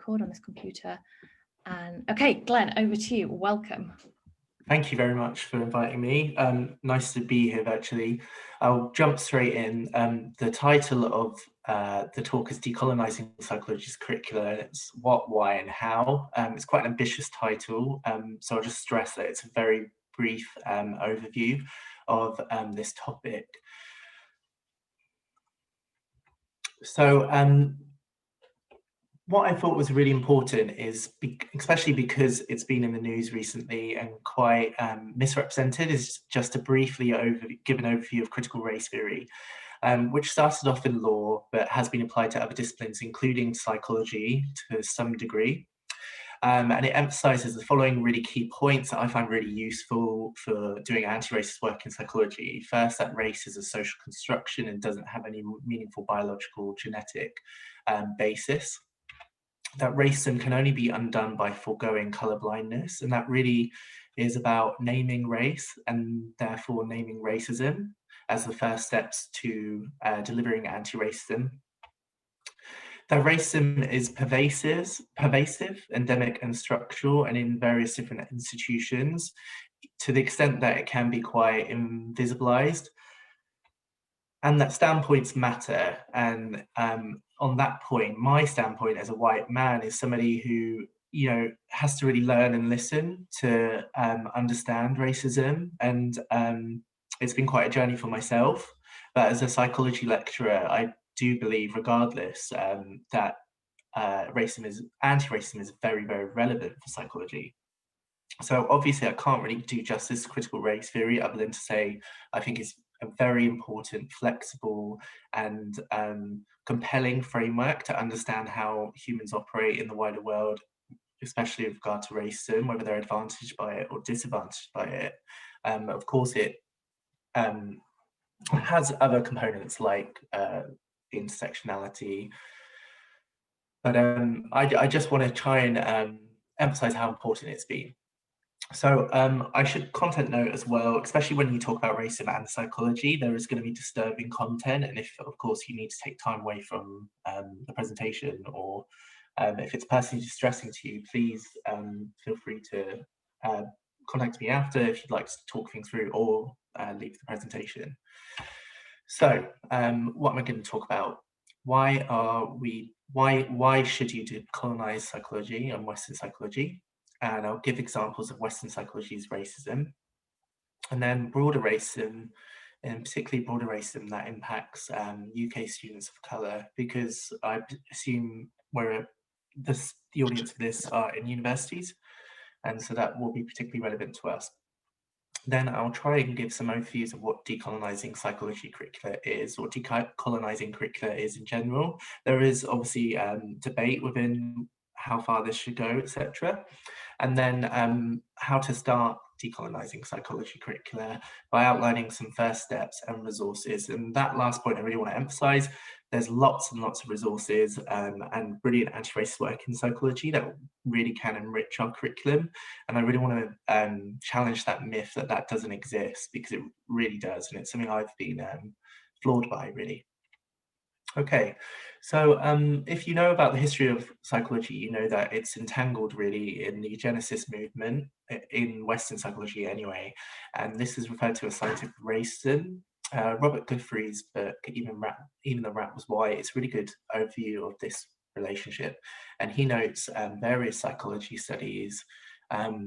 record on this computer. And okay, Glenn, over to you. Welcome. Thank you very much for inviting me. Nice to be here virtually. I'll jump straight in. The title of the talk is Decolonising Psychology's Curricula. It's what, why and how. It's quite an ambitious title, so I'll just stress that it's a very brief overview of this topic. So what I thought was really important is, especially because it's been in the news recently and quite misrepresented, is just to briefly give an overview of critical race theory, which started off in law but has been applied to other disciplines, including psychology to some degree. And it emphasizes the following really key points that I find really useful for doing anti-racist work in psychology. First, that race is a social construction and doesn't have any meaningful biological genetic basis. That racism can only be undone by foregoing colorblindness, and that really is about naming race and therefore naming racism as the first steps to delivering anti-racism. That racism is pervasive, endemic and structural, and in various different institutions, to the extent that it can be quite invisibilized. And that standpoints matter. And on that point, my standpoint as a white man is somebody who, you know, has to really learn and listen to understand racism. And it's been quite a journey for myself. But as a psychology lecturer, I do believe, regardless, that anti-racism is very, very relevant for psychology. So obviously I can't really do justice to critical race theory other than to say I think it's a very important, flexible and compelling framework to understand how humans operate in the wider world, especially with regard to racism, whether they're advantaged by it or disadvantaged by it. Of course, it has other components like intersectionality, but I just want to try and emphasize how important it's been. So I should content note as well, especially when you talk about racism and psychology, there is going to be disturbing content. And if, of course, you need to take time away from the presentation, or if it's personally distressing to you, please feel free to contact me after if you'd like to talk things through, or leave the presentation. So what am I going to talk about? Why should you decolonize psychology and Western psychology? And I'll give examples of Western psychology's racism, and then broader racism, and particularly broader racism that impacts UK students of colour, because I assume the audience for this are in universities, and so that will be particularly relevant to us. Then I'll try and give some overviews of what decolonising psychology curricula is, or decolonising curricula is in general. There is obviously debate within how far this should go, etc. And then how to start decolonising psychology curricula by outlining some first steps and resources. And that last point I really want to emphasise. There's lots and lots of resources and brilliant anti-racist work in psychology that really can enrich our curriculum. And I really want to challenge that myth that that doesn't exist, because it really does. And it's something I've been floored by, really. Okay, so if you know about the history of psychology, you know that it's entangled really in the eugenicist movement, in Western psychology anyway, and this is referred to as scientific racism. Robert Godfrey's book, Even the Rat Was White, it's a really good overview of this relationship, and he notes various psychology studies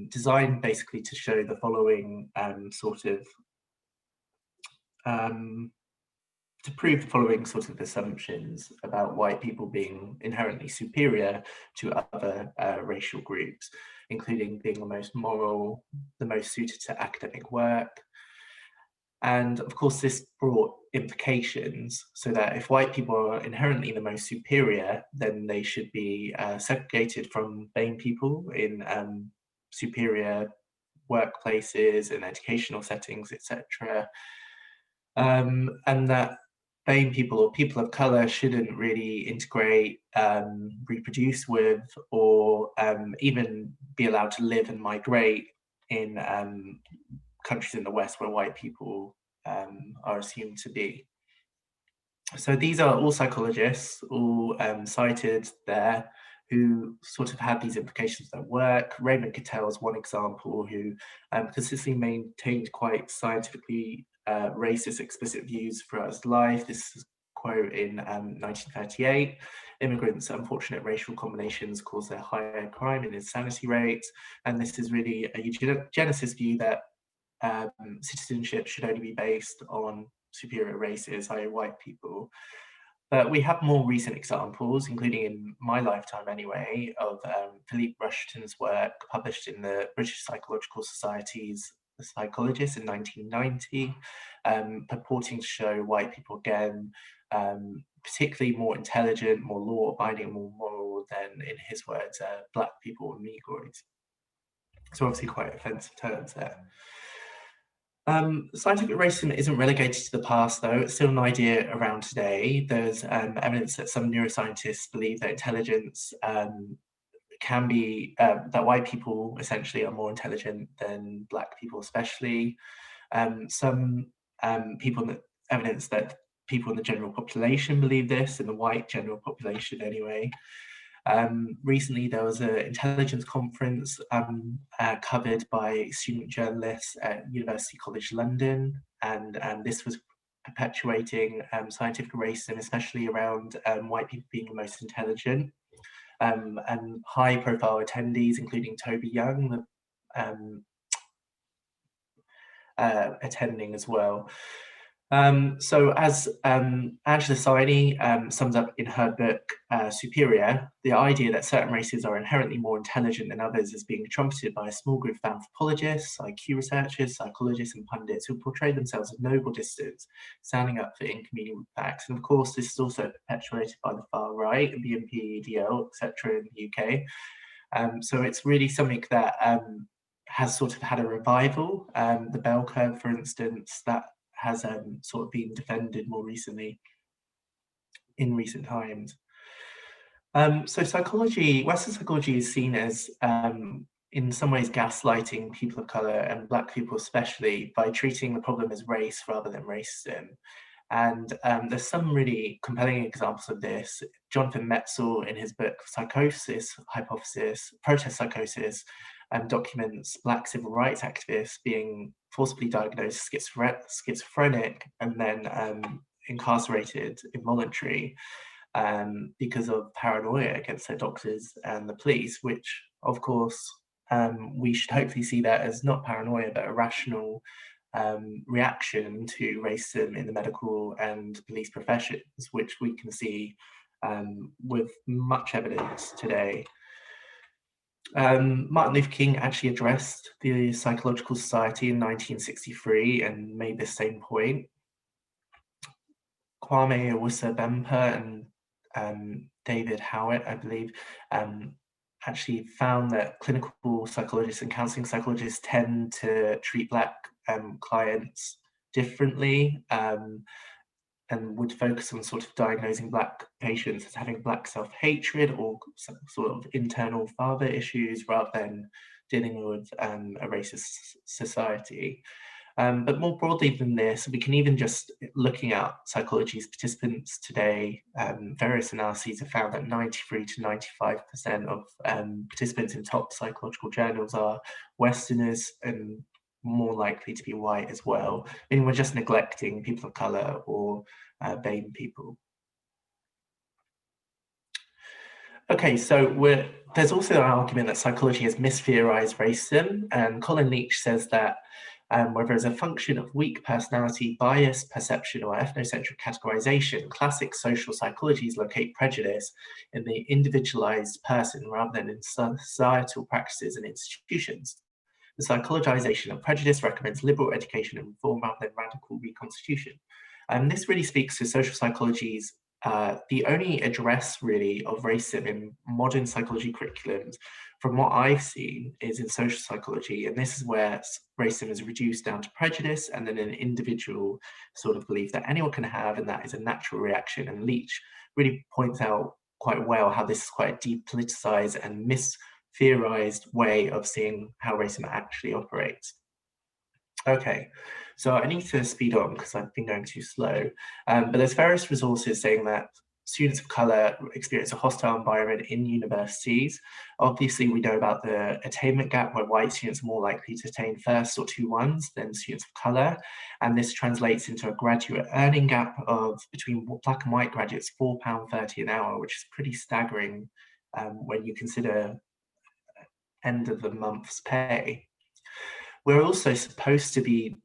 designed basically to show the following to prove the following sort of assumptions about white people being inherently superior to other racial groups, including being the most moral, the most suited to academic work. And of course, this brought implications, so that if white people are inherently the most superior, then they should be segregated from BAME people in superior workplaces and educational settings, etc. And that BAME people or people of colour shouldn't really integrate, reproduce with, or even be allowed to live and migrate in countries in the West where white people are assumed to be. So these are all psychologists, all cited there, who sort of had these implications at work. Raymond Cattell is one example who consistently maintained quite scientifically racist, explicit views throughout his life. This is a quote in 1938. Immigrants' unfortunate racial combinations cause their higher crime and insanity rates. And this is really a eugenicist view that citizenship should only be based on superior races, i.e. white people. But we have more recent examples, including in my lifetime anyway, of Philippe Rushton's work published in the British Psychological Society's The Psychologist in 1990, purporting to show white people again, particularly more intelligent, more law-abiding, more moral than, in his words, black people or Negroids. So obviously quite offensive terms there. Scientific racism isn't relegated to the past, though. It's still an idea around today. There's evidence that some neuroscientists believe that intelligence can be, that white people essentially are more intelligent than black people, especially. Some people, evidence that people in the general population believe this, in the white general population anyway. Recently, there was an intelligence conference covered by student journalists at University College London, and this was perpetuating scientific racism, especially around white people being the most intelligent. And high-profile attendees, including Toby Young, attending as well. So as Angela Saini sums up in her book, Superior, the idea that certain races are inherently more intelligent than others is being trumpeted by a small group of anthropologists, IQ researchers, psychologists, and pundits who portray themselves as noble dissidents, standing up for inconvenient facts. And of course, this is also perpetuated by the far right, BNP, EDL, etc. in the UK. So it's really something that has sort of had a revival. The bell curve, for instance, that has sort of been defended more recently in recent times. So psychology, Western psychology is seen as in some ways gaslighting people of color and black people especially by treating the problem as race rather than racism. And there's some really compelling examples of this. Jonathan Metzl, in his book Psychosis Hypothesis, Protest Psychosis, documents black civil rights activists being forcibly diagnosed schizophrenic and then incarcerated involuntarily because of paranoia against their doctors and the police, which of course we should hopefully see that as not paranoia but a rational reaction to racism in the medical and police professions, which we can see with much evidence today. Martin Luther King actually addressed the Psychological Society in 1963 and made the same point. Kwame Owusu-Bempah and David Howitt, I believe, actually found that clinical psychologists and counseling psychologists tend to treat black clients differently and would focus on sort of diagnosing black patients as having black self-hatred or some sort of internal father issues rather than dealing with a racist society. But more broadly than this, we can even just looking at psychology's participants today, various analyses have found that 93 to 95% of participants in top psychological journals are Westerners and more likely to be white as well. Meaning we're just neglecting people of color or BAME people. Okay, so there's also an argument that psychology has mistheorized racism, and Colin Leach says that whether as a function of weak personality, bias, perception, or ethnocentric categorization, classic social psychologies locate prejudice in the individualized person rather than in societal practices and institutions. The psychologization of prejudice recommends liberal education and reform rather than radical reconstitution. And this really speaks to social psychology's the only address really of racism in modern psychology curriculums, from what I've seen, is in social psychology. And this is where racism is reduced down to prejudice and then an individual sort of belief that anyone can have, and that is a natural reaction. And Leach really points out quite well how this is quite a depoliticized and mistheorized way of seeing how racism actually operates. Okay, so I need to speed on because I've been going too slow, but there's various resources saying that students of colour experience a hostile environment in universities. Obviously, we know about the attainment gap, where white students are more likely to attain first or 2-1s than students of colour, and this translates into a graduate earning gap of between black and white graduates £4.30 an hour, which is pretty staggering when you consider end of the month's pay. We're also supposed to be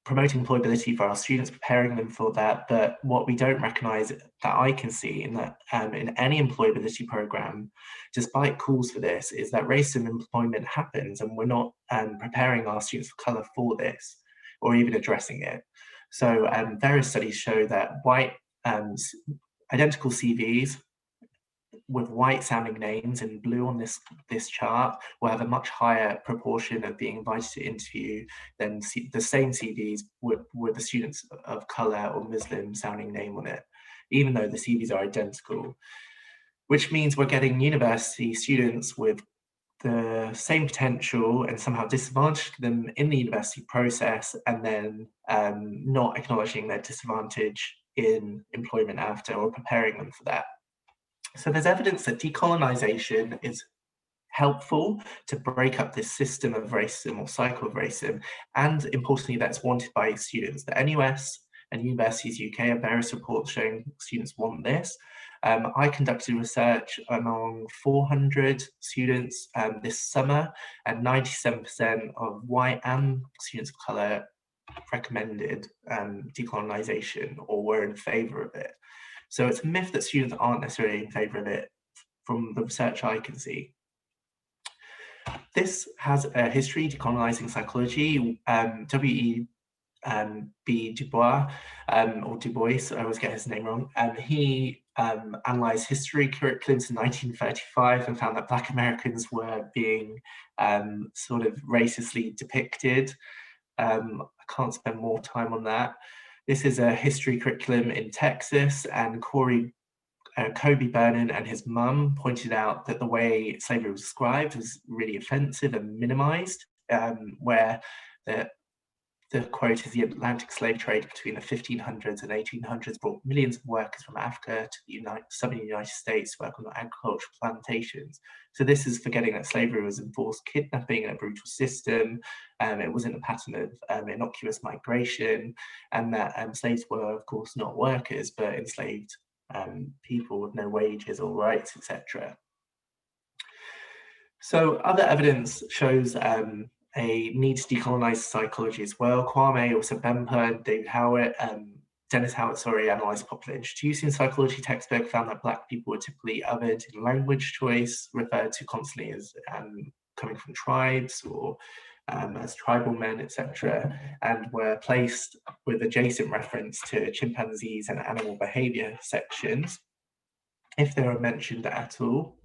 promoting employability for our students, preparing them for that. But what we don't recognise, that I can see in that in any employability programme, despite calls for this, is that racism employment happens, and we're not preparing our students of colour for this, or even addressing it. So various studies show that white identical CVs with white sounding names in blue on this chart will have a much higher proportion of being invited to interview than the same CVs with the students of colour or Muslim sounding name on it, even though the CVs are identical, which means we're getting university students with the same potential and somehow disadvantaging them in the university process, and then not acknowledging their disadvantage in employment after, or preparing them for that. So there's evidence that decolonisation is helpful to break up this system of racism or cycle of racism, and importantly, that's wanted by students. The NUS and Universities UK have various reports showing students want this. I conducted research among 400 students this summer, and 97% of white and students of colour recommended decolonisation or were in favour of it. So it's a myth that students aren't necessarily in favour of it from the research I can see. This has a history, decolonising psychology. W.E.B. Du Bois, or Du Bois, I always get his name wrong. He analysed history curriculums in 1935 and found that Black Americans were being sort of racistly depicted. I can't spend more time on that. This is a history curriculum in Texas, and Kobe Burnham and his mum pointed out that the way slavery was described was really offensive and minimized, where the quote is the Atlantic slave trade between the 1500s and 1800s brought millions of workers from Africa to the southern United States to work on agricultural plantations. So this is forgetting that slavery was enforced kidnapping and a brutal system. It wasn't a pattern of innocuous migration, and that slaves were, of course, not workers, but enslaved people with no wages or rights, etc. So other evidence shows a need to decolonize psychology as well. Kwame, also Bemper, David Howard, Dennis Howard, analysed popular introducing psychology textbook, found that Black people were typically othered in language choice, referred to constantly as coming from tribes or as tribal men, etc., and were placed with adjacent reference to chimpanzees and animal behaviour sections, if they were mentioned at all.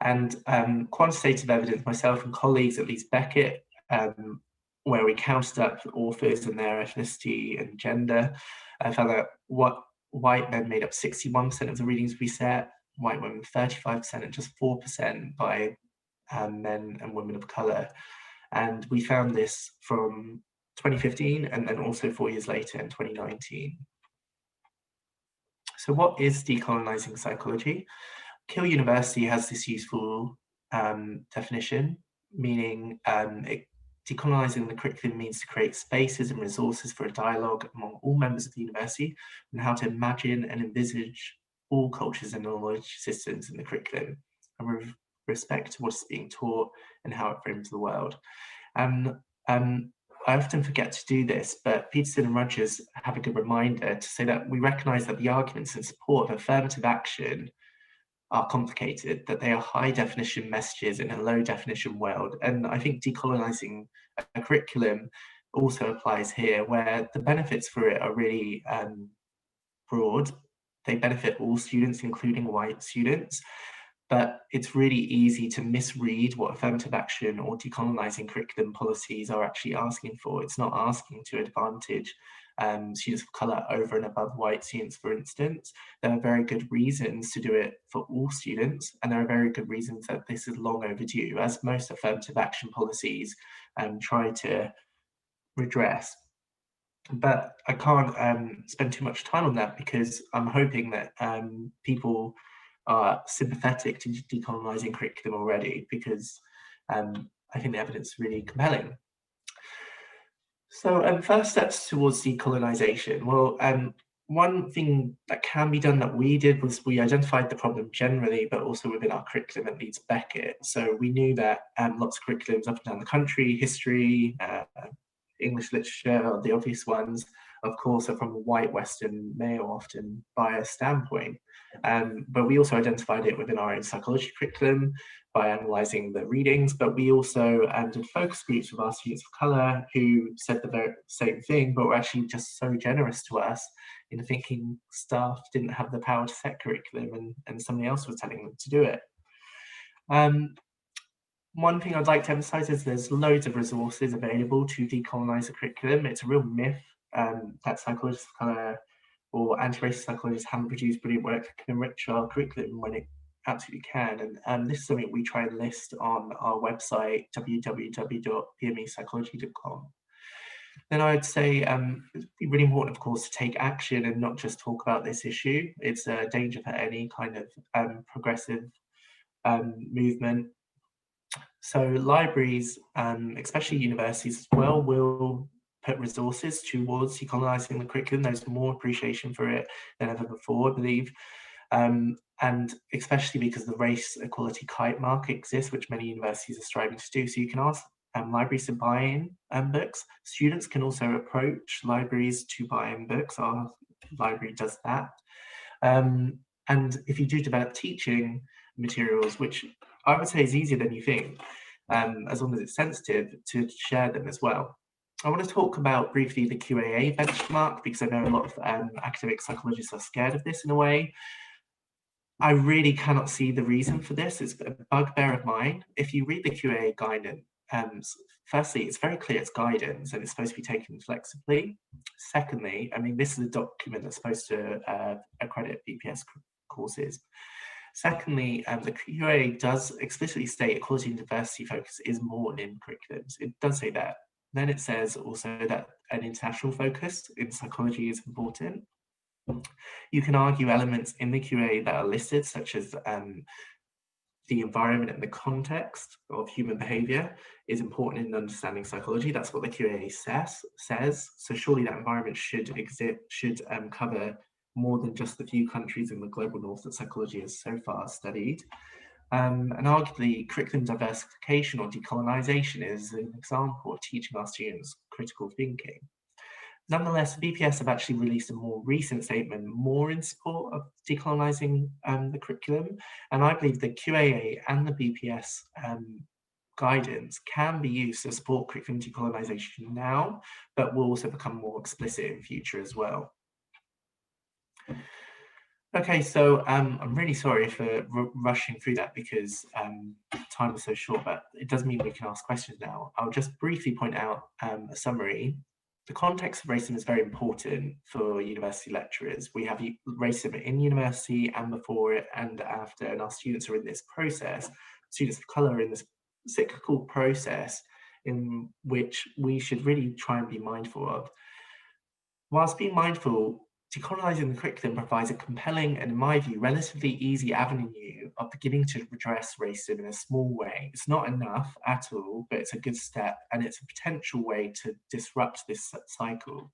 And quantitative evidence, myself and colleagues at Leeds Beckett, where we counted up authors and their ethnicity and gender, found that white men made up 61% of the readings we set, white women 35%, and just 4% by men and women of colour. And we found this from 2015 and then also 4 years later in 2019. So what is decolonising psychology? Keele University has this useful definition, meaning decolonising the curriculum means to create spaces and resources for a dialogue among all members of the university and how to imagine and envisage all cultures and knowledge systems in the curriculum, and with respect to what is being taught and how it frames the world. I often forget to do this, but Peterson and Rogers have a good reminder to say that we recognise that the arguments in support of affirmative action are complicated, that they are high definition messages in a low definition world. And I think decolonising a curriculum also applies here, where the benefits for it are really broad. They benefit all students, including white students, but it's really easy to misread what affirmative action or decolonising curriculum policies are actually asking for. It's not asking to advantage students of colour over and above white students, for instance. There are very good reasons to do it for all students, and there are very good reasons that this is long overdue, as most affirmative action policies try to redress. But I can't spend too much time on that because I'm hoping that people are sympathetic to decolonising curriculum already, because I think the evidence is really compelling. So first steps towards decolonisation. Well, one thing that can be done that we did was we identified the problem generally, but also within our curriculum at Leeds Beckett. So we knew that lots of curriculums up and down the country, history, English literature, the obvious ones, of course, are from a white Western male, often biased standpoint. But we also identified it within our own psychology curriculum by analysing the readings, but we also did focus groups with our students of colour who said the very same thing, but were actually just so generous to us in thinking staff didn't have the power to set curriculum and somebody else was telling them to do it. One thing I'd like to emphasise is there's loads of resources available to decolonise the curriculum. It's a real myth that psychologists of colour or anti-racist psychologists haven't produced brilliant work that can enrich our curriculum when it absolutely can. And this is something we try and list on our website, www.pmepsychology.com. Then I'd say it's really important, of course, to take action and not just talk about this issue. It's a danger for any kind of progressive movement. So libraries, especially universities as well, will put resources towards decolonising the curriculum. There's more appreciation for it than ever before, I believe. And especially because the race equality kite mark exists, which many universities are striving to do. So you can ask libraries to buy in books. Students can also approach libraries to buy in books. Our library does that. And if you do develop teaching materials, which I would say is easier than you think, as long as it's sensitive, to share them as well. I want to talk about briefly the QAA benchmark, because I know a lot of academic psychologists are scared of this in a way. I really cannot see the reason for this. It's a bugbear of mine. If you read the QAA guidance, firstly, it's very clear it's guidance and it's supposed to be taken flexibly. Secondly, I mean, this is a document that's supposed to accredit BPS courses. Secondly, the QAA does explicitly state equality and diversity focus is more in curriculums. It does say that. Then it says also that an international focus in psychology is important. You can argue elements in the QA that are listed, such as the environment and the context of human behavior is important in understanding psychology. That's what the QA says. So surely that environment should cover more than just the few countries in the global north that psychology has so far studied. And arguably, curriculum diversification or decolonisation is an example of teaching our students critical thinking. Nonetheless, BPS have actually released a more recent statement, more in support of decolonising the curriculum. And I believe the QAA and the BPS guidance can be used to support curriculum decolonisation now, but will also become more explicit in future as well. Okay, so I'm really sorry for rushing through that because time was so short, but it does mean we can ask questions now. I'll just briefly point out a summary. The context of racism is very important for university lecturers. We have racism in university and before it and after, and our students are in this process. Students of colour are in this cyclical process in which we should really try and be mindful of. Whilst being mindful, decolonising the curriculum provides a compelling and, in my view, relatively easy avenue of beginning to redress racism in a small way. It's not enough at all, but it's a good step, and it's a potential way to disrupt this cycle.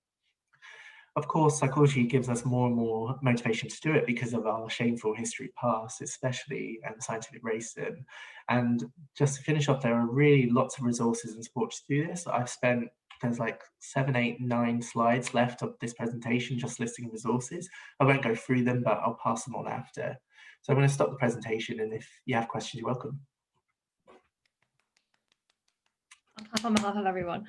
Of course, psychology gives us more and more motivation to do it because of our shameful history past, especially scientific racism. And just to finish off, there are really lots of resources and support to do this. There's like 7, 8, 9 slides left of this presentation just listing resources. I won't go through them, but I'll pass them on after. So I'm going to stop the presentation, and if you have questions, you're welcome. I'll clap on behalf of everyone.